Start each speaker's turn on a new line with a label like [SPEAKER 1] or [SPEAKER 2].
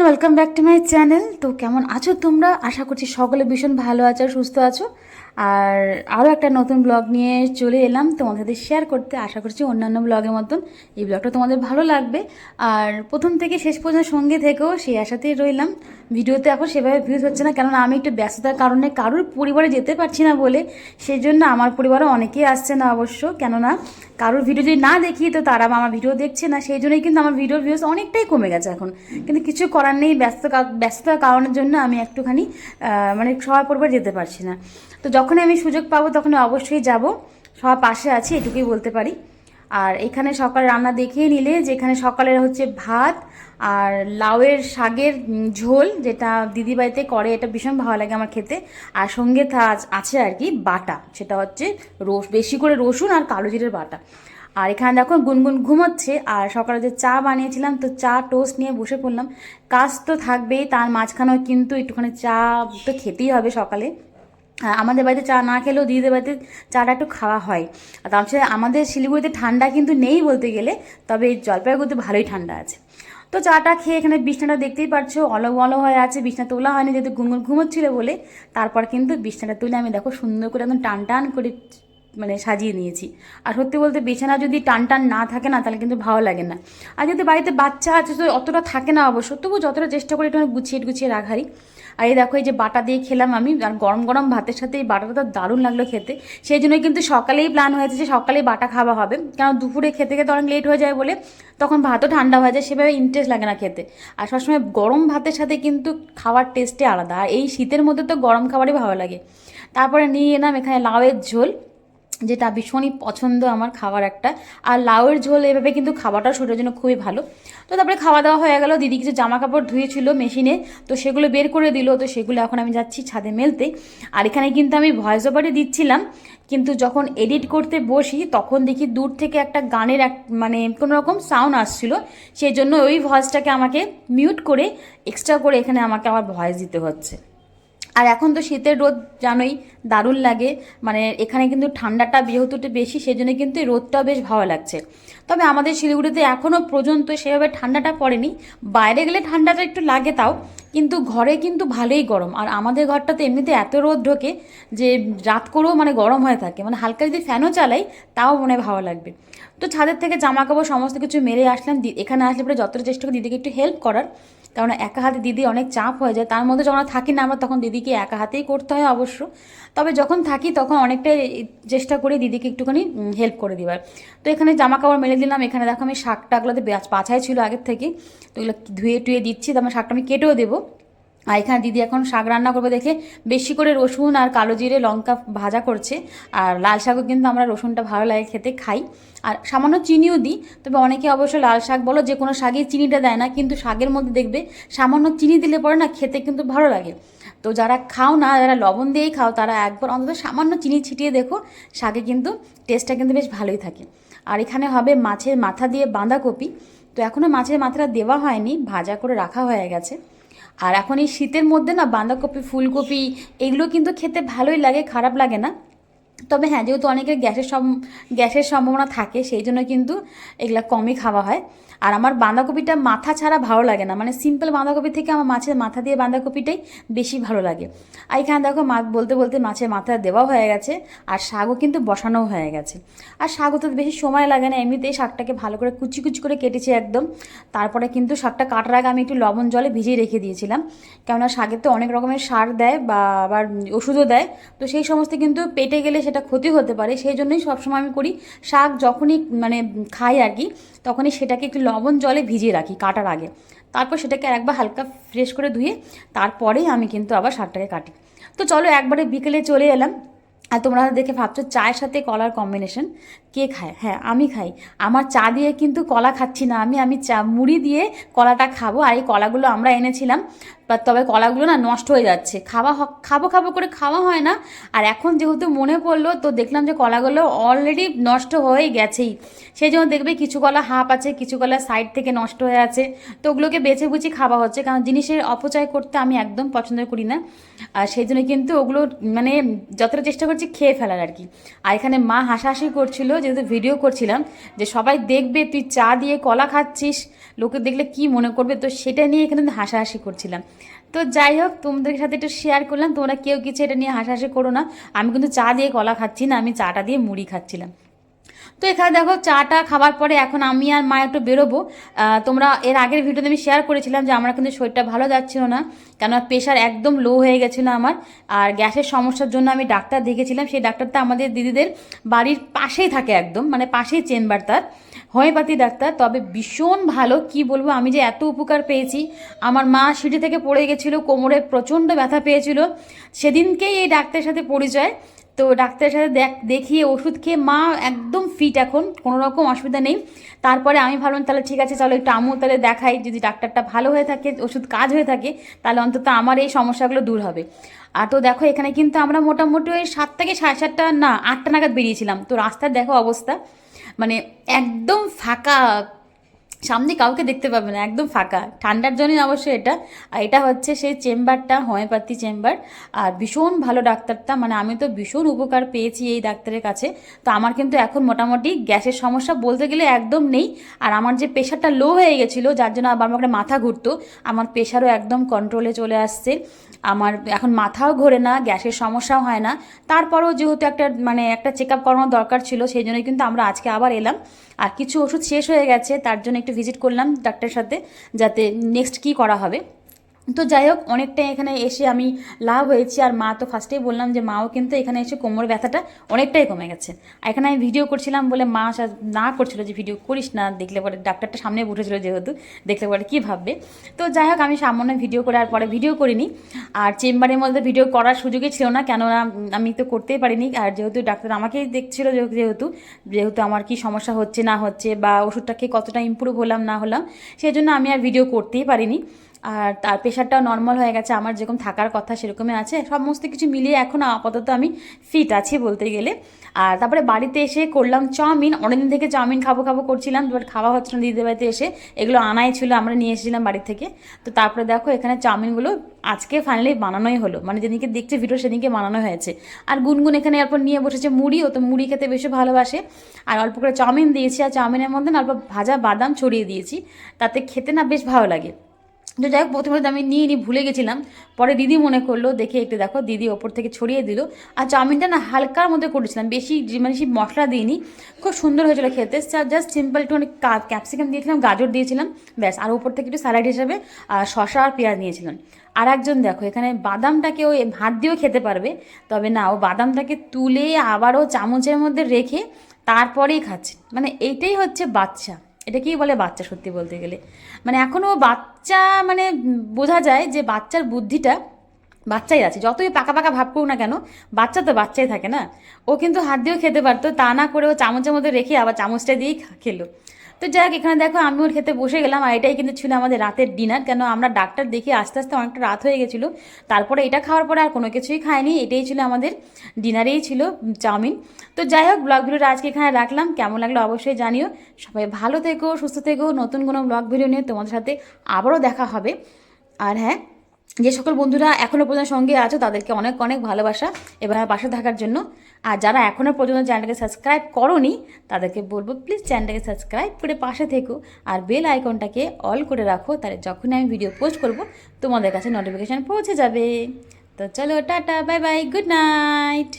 [SPEAKER 1] Welcome back to my channel. তো কেমন আছো তোমরা? আশা করছি সকলে ভীষণ ভালো আছো, সুস্থ আছো। আর আরও একটা নতুন ব্লগ নিয়ে চলে এলাম তোমাদের সাথে শেয়ার করতে। আশা করছি অন্যান্য ব্লগের মতন এই ব্লগটা তোমাদের ভালো লাগবে। আর প্রথম থেকে শেষ পর্যন্ত সঙ্গে থেকেও সেই আশাতেই রইলাম। ভিডিওতে এখন সেভাবে ভিউজ হচ্ছে না, কেননা আমি একটু ব্যস্ততার কারণে কারোর পরিবারে যেতে পারছি না বলে। সেই জন্য আমার পরিবারও অনেকেই আসছে না অবশ্য, কেননা কারোর ভিডিও যদি না দেখি তো তারা আমার ভিডিও দেখছে না। সেই জন্যই কিন্তু আমার ভিডিওর ভিউজ অনেকটাই কমে গেছে এখন। কিন্তু কিছু করার নেই, ব্যস্ততার কারণের জন্য আমি একটুখানি মানে সবার পরিবার যেতে পারছি না। তো যখনই আমি সুযোগ পাবো তখনই অবশ্যই যাব, সবার পাশে আছি এটুকুই বলতে পারি। আর এখানে সকালে রান্না দেখিয়ে নিলে যে এখানে সকালের হচ্ছে ভাত আর লাউয়ের শাকের ঝোল, যেটা দিদি বাড়িতে করে, এটা ভীষণ ভালো লাগে আমার খেতে। আর সঙ্গে আছে আর কি বাটা, সেটা হচ্ছে বেশি করে রসুন আর কালো জিরের বাটা। আর এখানে দেখো গুনগুন ঘুমোচ্ছে। আর সকালে যে চা বানিয়েছিলাম, তো চা টোস্ট নিয়ে বসে পড়লাম। কাজ তো থাকবেই, তার মাঝখানেও কিন্তু একটুখানি চা তো খেতেই হবে সকালে। আমাদের বাড়িতে চা না খেলেও দিদিদের বাড়িতে চাটা একটু খাওয়া হয়। আর তাছাড়া আমাদের শিলিগুড়িতে ঠান্ডা কিন্তু নেই বলতে গেলে, তবে জলপাইগুড়িতে ভালোই ঠান্ডা আছে। তো চাটা খেয়ে এখানে বিছনাটা দেখতেই পাচ্ছো অলগ অলগ হয়ে আছে, বিছনা তোলা হয়নি যেহেতু গুনগুন ঘুমোচ্ছিল বলে। তারপর কিন্তু বিছনাটা তুলে আমি দেখো সুন্দর করে একদম টান টান করে মানে সাজিয়ে নিয়েছি। আর সত্যি বলতে বিছানা যদি টান টান না থাকে না তাহলে কিন্তু ভালো লাগে না। আর যদি বাড়িতে বাচ্চা আছে তো অতটা থাকে না অবশ্য, তবু যতটা চেষ্টা করি একটু গুছিয়ে গুছিয়ে রাখারই। আর এই দেখো এই যে বাটা দিয়ে খেলাম আমি, আর গরম গরম ভাতের সাথে এই বাটাটা তো দারুণ লাগলো খেতে। সেই জন্যই কিন্তু সকালেই প্ল্যান হয়েছে যে সকালেই বাটা খাওয়া হবে, কারণ দুপুরে খেতে খেতে অনেক লেট হয়ে যায় বলে তখন ভাতও ঠান্ডা হয়ে যায়, সেভাবে ইন্টারেস্ট লাগে না খেতে। আর সবসময় গরম ভাতের সাথে কিন্তু খাওয়ার টেস্টে আলাদা, আর এই শীতের মধ্যে তো গরম খাবারই ভালো লাগে। তারপরে নিয়ে এলাম এখানে লাউয়ের ঝোল, যেটা ভীষণই পছন্দ আমার খাবার একটা। আর লাউয়ের ঝোল এভাবে কিন্তু খাবারটাও শরীরের জন্য খুবই ভালো। তো তারপরে খাওয়া দাওয়া হয়ে গেল, দিদি কিছু জামা কাপড় ধুয়েছিল মেশিনে, তো সেগুলো বের করে দিল, তো সেগুলো এখন আমি যাচ্ছি ছাদে মেলতে। আর এখানে কিন্তু আমি ভয়েস ওভারে দিচ্ছিলাম, কিন্তু যখন এডিট করতে বসি তখন দেখি দূর থেকে একটা গানের মানে কোনো রকম সাউন্ড আসছিল। সেই জন্য ওই ভয়েসটাকে আমাকে মিউট করে এক্সট্রা করে এখানে আমাকে আমার ভয়েস দিতে হচ্ছে। আর এখন তো শীতের রোদ জানোই দারুণ লাগে, মানে এখানে কিন্তু ঠান্ডাটা যেহেতু বেশি সেই জন্য কিন্তু এই রোদটাও বেশ ভালো লাগছে। তবে আমাদের শিলিগুড়িতে এখনও পর্যন্ত সেভাবে ঠান্ডাটা পড়েনি। বাইরে গেলে ঠান্ডাটা একটু লাগে তাও, কিন্তু ঘরে কিন্তু ভালোই গরম। আর আমাদের ঘরটাতে এমনিতে এত রোদ ঢোকে যে রাত করেও মানে গরম হয়ে থাকে, মানে হালকা যদি ফ্যানও চালাই তাও মনে ভালো লাগবে। তো ছাদের থেকে জামা কাপড় সমস্ত কিছু মেরে আসলাম। এখানে আসলে পরে যতটা চেষ্টা করি দিদিকে একটু হেল্প করার, কারণ একা হাতে দিদি অনেক চাপ হয়ে যায়। তার মধ্যে যখন থাকি না আমরা তখন দিদিকে একা হাতেই করতে হয় অবশ্য, তবে যখন থাকি তখন অনেকটাই চেষ্টা করি দিদিকে একটুখানি হেল্প করে দেওয়ার। তো এখানে জামা কাপড় মেলে দিলাম। এখানে দেখো আমি শাকটাগুলোতে বাছাই ছিল আগের থেকে, তো এগুলো ধুয়ে টুয়ে দিচ্ছি, তারপর শাকটা আমি কেটেও দেবো। আর এখানে দিদি এখন শাক রান্না করবে দেখে বেশি করে রসুন আর কালো জিরে লঙ্কা ভাজা করছে। আর লাল শাকও কিন্তু আমরা রসুনটা ভালো লাগে খেতে, খাই। আর সামান্য চিনিও দিই, তবে অনেকে অবশ্য লাল শাক বলো যে কোনো শাকে চিনিটা দেয় না, কিন্তু শাকের মধ্যে দেখবে সামান্য চিনি দিলে পরে না খেতে কিন্তু ভালো লাগে। তো যারা খাও না, যারা লবণ দিয়েই খাও, তারা একবার অন্তত সামান্য চিনি ছিটিয়ে দেখো, শাকে কিন্তু টেস্টটা কিন্তু বেশ ভালোই থাকে। আর এখানে হবে মাছের মাথা দিয়ে বাঁধাকপি। তো এখনও মাছের মাথাটা দেওয়া হয়নি, ভাজা করে রাখা হয়ে গেছে। আর এখন এই শীতের মধ্যে না বাঁধাকপি ফুলকপি এগুলো কিন্তু খেতে ভালোই লাগে, খারাপ লাগে না। তবে হ্যাঁ, যেহেতু অনেকের গ্যাসের সম্ভাবনা থাকে সেই জন্য কিন্তু এগুলো কমই খাওয়া হয়। আর আমার বাঁধাকপিটা মাথা ছাড়া ভালো লাগে না, মানে সিম্পল বাঁধাকপি থেকে আমার মাছের মাথা দিয়ে বাঁধাকপিটাই বেশি ভালো লাগে। আর এখানে দেখো বলতে বলতে মাছের মাথা দেওয়া হয়ে গেছে, আর শাকও কিন্তু বসানোও হয়ে গেছে। আর শাকও তো বেশি সময় লাগে না, এমনিতেই শাকটাকে ভালো করে কুচি কুচি করে কেটেছি একদম। তারপরে কিন্তু শাকটা কাটার আগে আমি একটু লবণ জলে ভিজিয়ে রেখে দিয়েছিলাম, কেননা শাকের তো অনেক রকমের সার দেয় বা আবার ওষুধও দেয়। তো সেই সমস্ত কিন্তু পেটে গেলে সেটা ক্ষতি হতে পারে, সেই জন্যই সবসময় আমি করি শাক যখনই মানে খাই আর কি, তখনই সেটাকে একটু লবণ জলে ভিজিয়ে রাখি কাটার আগে। তারপর সেটাকে একবার হালকা ফ্রেশ করে ধুয়ে তারপরেই আমি কিন্তু আবার শাকটাকে কাটি। তো চলো একবারে বিকেলে চলে এলাম। আর তোমরা দেখে ভাবছো চায়ের সাথে কলার কম্বিনেশন কে খায়? হ্যাঁ, আমি খাই। আমার চা দিয়ে কিন্তু কলা খাচ্ছি না আমি, আমি চা মুড়ি দিয়ে কলাটা খাবো। আর এই কলাগুলো আমরা এনেছিলাম তবে কলাগুলো না নষ্ট হয়ে যাচ্ছে, খাবো খাবো করে খাওয়া হয় না। আর এখন যেহেতু মনে পড়লো তো দেখলাম যে কলাগুলো অলরেডি নষ্ট হয়ে গেছেই, সেই জন্য দেখবে কিছু কলা হাফ আছে, কিছু কলা সাইড থেকে নষ্ট হয়ে আছে। তো ওগুলোকে বেছে বুঝি খাওয়া হচ্ছে, কারণ জিনিসের অপচয় করতে আমি একদম পছন্দ করি না। আর সেই জন্য কিন্তু ওগুলো মানে যতটা চেষ্টা করছি খেয়ে ফেলার আর কি। আর এখানে মা হাসাহাসি করছিল, যেহেতু ভিডিও করছিলাম, যে সবাই দেখবে তুই চা দিয়ে কলা খাচ্ছিস, লোকে দেখলে কি মনে করবে, তো সেটা নিয়ে এখানে হাসাহাসি করছিলাম। তো যাই হোক, তোমাদের সাথে একটু শেয়ার করলাম, তোমরা কেউ কিছু এটা নিয়ে হাসাহাসি করো না। আমি কিন্তু চা দিয়ে কলা খাচ্ছি না, আমি চাটা দিয়ে মুড়ি খাচ্ছিলাম। তো এখানে দেখো চাটা খাবার পরে এখন আমি আর মা একটু বেরোবো। তোমরা এর আগের ভিডিওতে আমি শেয়ার করেছিলাম যে আমার কিন্তু শরীরটা ভালো যাচ্ছিল না, কেন প্রেশার একদম লো হয়ে গেছিলো আমার। আর গ্যাসের সমস্যার জন্য আমি ডাক্তার দেখেছিলাম, সেই ডাক্তারটা আমাদের দিদিদের বাড়ির পাশেই থাকে, একদম মানে পাশেই চেম্বার তার, হোমিওপ্যাথি ডাক্তার। তবে ভীষণ ভালো, কি বলবো, আমি যে এত উপকার পেয়েছি। আমার মা সিঁড়ি থেকে পড়ে গেছিলো, কোমরে প্রচণ্ড ব্যথা পেয়েছিল, সেদিনকেই এই ডাক্তারের সাথে পরিচয়। তো ডাক্তারের সাথে দেখিয়ে ওষুধ খেয়ে মা একদম ফিট, এখন কোনো রকম অসুবিধা নেই। তারপরে আমি ভাবলাম তাহলে ঠিক আছে চলো একটু আমিও তাহলে দেখাই, যদি ডাক্তারটা ভালো হয়ে থাকে, ওষুধ কাজ হয়ে থাকে, তাহলে অন্তত আমার এই সমস্যাগুলো দূর হবে। আর তো দেখো এখানে কিন্তু আমরা মোটামুটি ওই 7 থেকে 7:30 না 8টা নাগাদ বেরিয়েছিলাম। তো রাস্তার দেখো অবস্থা, মানে একদম ফাঁকা, সামনে কাউকে দেখতে পাবে না, একদম ফাঁকা, ঠান্ডার জন্যই অবশ্যই এটা। আর এটা হচ্ছে সেই চেম্বারটা, হোমিওপ্যাথি চেম্বার। আর ভীষণ ভালো ডাক্তারটা, মানে আমি তো ভীষণ উপকার পেয়েছি এই ডাক্তারের কাছে। তো আমার কিন্তু এখন মোটামুটি গ্যাসের সমস্যা বলতে গেলে একদম নেই। আর আমার যে প্রেশারটা লো হয়ে গেছিলো, যার জন্য আবার আমার মাথা ঘুরতো, আমার প্রেশারও একদম কন্ট্রোলে চলে আসছে। আমার এখন মাথাও ঘোরে না, গ্যাসের সমস্যাও হয় না। তারপরেও যেহেতু একটা চেক আপ করানোর দরকার ছিল, সেই জন্যই কিন্তু আমরা আজকে আবার এলাম। আর কিছু ওষুধ শেষ হয়ে গেছে, তার জন্য একটু ভিজিট করলাম ডাক্তারের সাথে, যাতে নেক্সট কী করা হবে। তো যাই হোক, অনেকটাই এখানে এসে আমি লাভ হয়েছি। আর মা তো ফার্স্টেই বললাম যে মাও কিন্তু এখানে এসে কোমর ব্যথাটা অনেকটাই কমে গেছে। আর এখানে আমি ভিডিও করছিলাম বলে মা না করছিল যে ভিডিও করিস না, দেখলে পরে ডাক্তারটা সামনে উঠেছিল, যেহেতু দেখলে পরে কী ভাববে। তো যাই হোক, আমি সামান্য ভিডিও করে আর পরে ভিডিও করিনি। আর চেম্বারের মধ্যে ভিডিও করার সুযোগই ছিল না, কেননা আমি তো করতেই পারিনি। আর যেহেতু ডাক্তার আমাকেই দেখছিল, যেহেতু আমার কি সমস্যা হচ্ছে না হচ্ছে, বা ওষুধটা খেয়ে কতটা ইম্প্রুভ হলাম না হলাম, সেই জন্য আমি আর ভিডিও করতেই পারিনি। আর তার প্রেশারটাও নর্মাল হয়ে গেছে, আমার যেরকম থাকার কথা সেরকমই আছে, সমস্ত কিছু মিলিয়ে এখন আপাতত আমি ফিট আছি বলতে গেলে। আর তারপরে বাড়িতে এসে করলাম চাউমিন, অনেকদিন থেকে চাউমিন খাবো খাবো করছিলাম, বাট খাওয়া হচ্ছে না দিদিদের বাড়িতে এসে, এগুলো আনাই ছিল, আমরা নিয়ে এসেছিলাম বাড়ি থেকে। তো তারপরে দেখো এখানে চাউমিনগুলো আজকে ফাইনালি বানানোই হলো, মানে যেদিনকে দেখছে ভিডিও সেদিনকে বানানো হয়েছে। আর গুনগুন এখানে এরপর নিয়ে বসেছে মুড়ি, ও তো মুড়ি খেতে বেশি ভালোবাসে। আর অল্প করে চাউমিন দিয়েছি, আর চাউমিনের মধ্যে অল্প ভাজা বাদাম ছড়িয়ে দিয়েছি, তাতে খেতে না বেশ ভালো লাগে। তো যাই হোক, প্রথমে আমি নিয়ে ভুলে গেছিলাম, পরে দিদি মনে করলো, দেখে একটু দেখো দিদি ওপর থেকে ছড়িয়ে দিল। আর চাউমিনটা না হালকার মধ্যে করেছিলাম, বেশি মশলা দিইনি, খুব সুন্দর হয়েছিল খেতে। জাস্ট সিম্পল একটু ক্যাপসিকাম দিয়েছিলাম, গাজর দিয়েছিলাম, ব্যাস। আর ওপর থেকে একটু স্যালাড হিসাবে শসা আর পেঁয়াজ নিয়েছিলাম। আর একজন দেখো এখানে বাদামটাকে ও ভাত দিয়েও খেতে পারবে, তবে না, ও বাদামটাকে তুলে আবারও চামচের মধ্যে রেখে তারপরেই খাচ্ছে। মানে এইটাই হচ্ছে বাচ্চা, এটাকেই বলে বাচ্চা সত্যি বলতে গেলে। মানে এখনও বাচ্চা, মানে বোঝা যায় যে বাচ্চার বুদ্ধিটা বাচ্চাই আছে, যতই পাকা পাকা ভাব করুক না কেন, বাচ্চা তো বাচ্চাই থাকে না। ও কিন্তু হাত দিয়েও খেতে পারতো, তা না করে ও চামচের মধ্যে রেখে আবার চামচটা দিয়েই খেলো। তো যাই হোক, এখানে দেখো আমি ওর খেতে বসে গেলাম। আর এটাই কিন্তু ছিল আমাদের রাতের ডিনার, কেন আমরা ডাক্তার দেখে আস্তে আস্তে অনেকটা রাত হয়ে গেছিলো। তারপরে এটা খাওয়ার পরে আর কোনো কিছুই খাইনি, এটাই ছিল আমাদের ডিনারেই ছিল চাউমিন। তো যাই হোক, ব্লগ ভিডিওটা আজকে এখানে রাখলাম, কেমন লাগলো অবশ্যই জানিও। সবাই ভালো থেকো, সুস্থ থেকো, নতুন কোনো ব্লগ ভিডিও নিয়ে তোমাদের সাথে আবারও দেখা হবে। আর হ্যাঁ, যে সকল বন্ধুরা এখনও পর্যন্ত সঙ্গে আছো তাদেরকে অনেক অনেক ভালোবাসা এবার পাশে থাকার জন্য। আর যারা এখনও পর্যন্ত চ্যানেলটাকে সাবস্ক্রাইব করোনি তাদেরকে বলবো প্লিজ চ্যানেলটাকে সাবস্ক্রাইব করে পাশে থেকো, আর বেল আইকনটাকে অল করে রাখো, তাহলে যখনই আমি ভিডিও পোস্ট করব তোমাদের কাছে নোটিফিকেশান পৌঁছে যাবে। তো চলো, tata, bye bye, good night.